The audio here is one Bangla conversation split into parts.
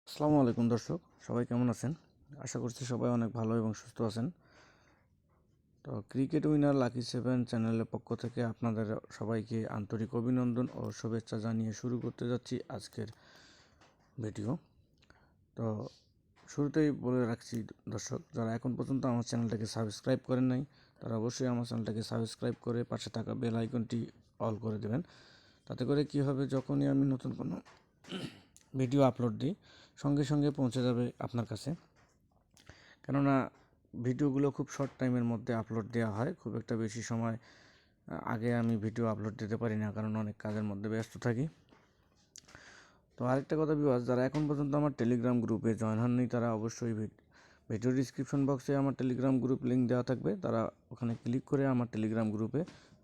আসসালামু আলাইকুম দর্শক, সবাই কেমন আছেন? আশা করছি সবাই অনেক ভালো এবং সুস্থ আছেন। তো ক্রিকেট উইনার লাকি 7 চ্যানেলের পক্ষ থেকে আপনাদের সবাইকে আন্তরিক অভিনন্দন ও শুভেচ্ছা জানিয়ে শুরু করতে যাচ্ছি আজকের ভিডিও। তো শুরুতেই বলে রাখছি দর্শক, যারা এখন পর্যন্ত আমার চ্যানেলটাকে সাবস্ক্রাইব করেন নাই তারা অবশ্যই আমার চ্যানেলটাকে সাবস্ক্রাইব করে পাশে থাকা বেল আইকনটি অল করে দেবেন। তাতে করে কি হবে, যখনই আমি নতুন কোনো ভিডিও আপলোড দিই সঙ্গে সঙ্গে পৌঁছে যাবে আপনার কাছে। কেননা ভিডিওগুলো খুব শর্ট টাইমের মধ্যে আপলোড দেওয়া হয়, খুব একটা বেশি সময় আগে আমি ভিডিও আপলোড দিতে পারি না, কারণ অনেক কাজের মধ্যে ব্যস্ত থাকি। তো আরেকটা কথা ভিউয়ার্স, যারা এখন পর্যন্ত আমার টেলিগ্রাম গ্রুপে জয়েন হননি তারা অবশ্যই ভিডিও ডিসক্রিপশন বক্সে আমার টেলিগ্রাম গ্রুপ লিঙ্ক দেওয়া থাকবে, তারা ওখানে ক্লিক করে আমার টেলিগ্রাম গ্রুপে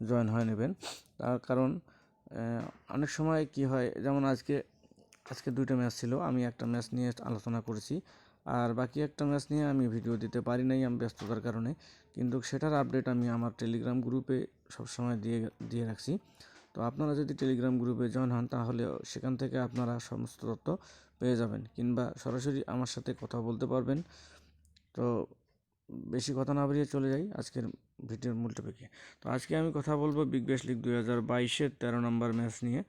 জয়েন হয়ে নেবেন। তার কারণ অনেক সময় কি হয়, যেমন আজকে 2টা ম্যাচ ছিল, আমি একটা ম্যাচ নিয়ে আলোচনা করেছি আর বাকি একটা ম্যাচ নিয়ে আমি ভিডিও দিতে পারি নাই আমি ব্যস্ততার কারণে, কিন্তু সেটার আপডেট আমি আমার টেলিগ্রাম গ্রুপে সবসময় দিয়ে রাখছি। তো আপনারা যদি টেলিগ্রাম গ্রুপে জয়েন হন তাহলে সেখান থেকে আপনারা সমস্ত তথ্য পেয়ে যাবেন, কিংবা সরাসরি আমার সাথে কথা বলতে পারবেন। তো বেশি কথা না বাড়িয়ে চলে যাই আজকের ভিডিওর মূল টপিকে। তো আজকে আমি কথা বলবো বিগ ব্যাশ লিগ 2022-এর 13 নম্বর ম্যাচ নিয়ে।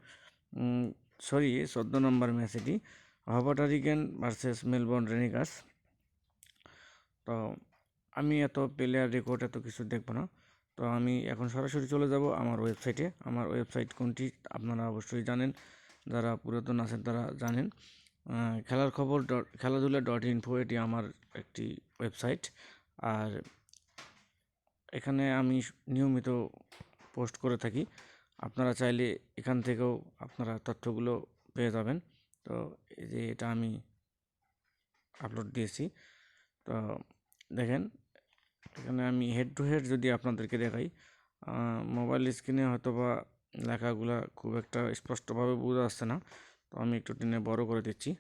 14 নম্বর ম্যাচ এটি, হবার্ট হারিকেন ভার্সেস মেলবোর্ন রেনিগার্স। তো আমি এত প্লেয়ার রেকর্ড এত কিছু দেখবো না, তো আমি এখন সরাসরি চলে যাব আমার ওয়েবসাইটে। আমার ওয়েবসাইট কোনটি আপনারা অবশ্যই জানেন, যারা পুরাতন আছেন তারা জানেন। খেলার খবর খেলাধুলা.info এটি আমার একটি ওয়েবসাইট, আর এখানে আমি নিয়মিত পোস্ট করে থাকি। আপনারা চাইলে এখান থেকেও আপনারা তথ্যগুলো পেয়ে যাবেন। তো এই যে এটা আমি আপলোড দিয়েছি, তো দেখেন এখানে আমি হেড টু হেড যদি আপনাদেরকে দেখাই, মোবাইল স্ক্রিনে হয়তো বা লেখাগুলা খুব একটা স্পষ্টভাবে বোঝা যাচ্ছে না, তো আমি একটু টেনে বড় করে দিচ্ছি,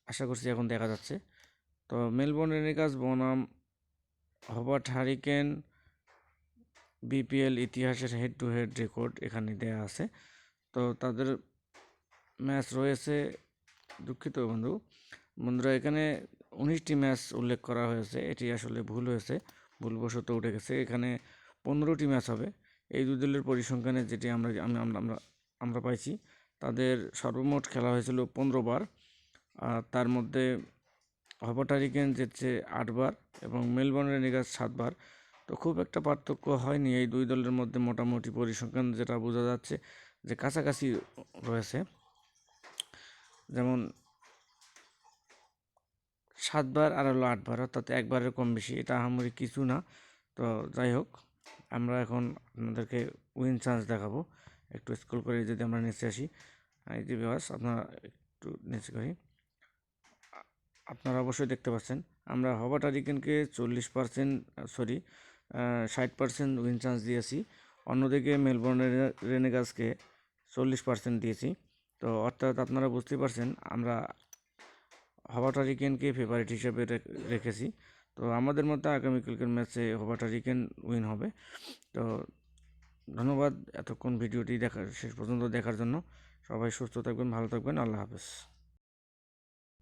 আশা করছি এখন দেখা যাচ্ছে। তো মেলবোর্ন রেনিগার্স বনাম হবার্ট হারিকেন বিপিএল ইতিহাসের হেড টু হেড রেকর্ড এখানে দেয়া আছে। তো তাদের ম্যাচ রয়েছে, দুঃখিত বন্ধুরা, এখানে 19টি ম্যাচ উল্লেখ করা হয়েছে, এটি আসলে ভুল হয়েছে, ভুলবশত উঠে গেছে। এখানে 15টি ম্যাচ হবে। এই দুই দলের পরিসংখ্যানে যেটি আমরা পাইছি, তাদের সর্বমোট খেলা হয়েছিল 15 বার, আর তার মধ্যে হবার্ট হারিকেন জিতছে 8 বার এবং মেলবোর্ন রেনিগার্স 7 বার। তো খুব একটা পার্থক্য হয়নি এই দুই দলের মধ্যে, মোটামুটি পরিসংখ্যান যেটা বোঝা যাচ্ছে যে কাছাকাছি রয়েছে। যেমন 7 বার আর হলো 8 বার, অর্থাৎ একবারের কম বেশি, এটা আহামরি কিছু না। তো যাই হোক, আমরা এখন আপনাদেরকে উইন চান্স দেখাবো। একটু স্ক্রল করে যদি আমরা নিচে আসি, এই যে ভিউয়ার্স আপনারা একটু নিচে করি, আপনারা অবশ্যই দেখতে পাচ্ছেন আমরা হবার্ট হারিকেনকে 60% উইন চান্স দিয়েছি, অন্যদিকে মেলবোর্ন রেনেগার্সকে 40% দিয়েছি। তো অর্থাৎ আপনারা বুঝতেই পারছেন আমরা হবার্ট হারিকেনকে ফেভারিট হিসেবে রেখেছি। তো আমাদের মধ্যে আগামীকালকের ম্যাচে হবার্ট হারিকেন উইন হবে। তো ধন্যবাদ এতক্ষণ ভিডিওটি শেষ পর্যন্ত দেখার জন্য। সবাই সুস্থ থাকবেন, ভালো থাকবেন, আল্লাহ হাফেজ।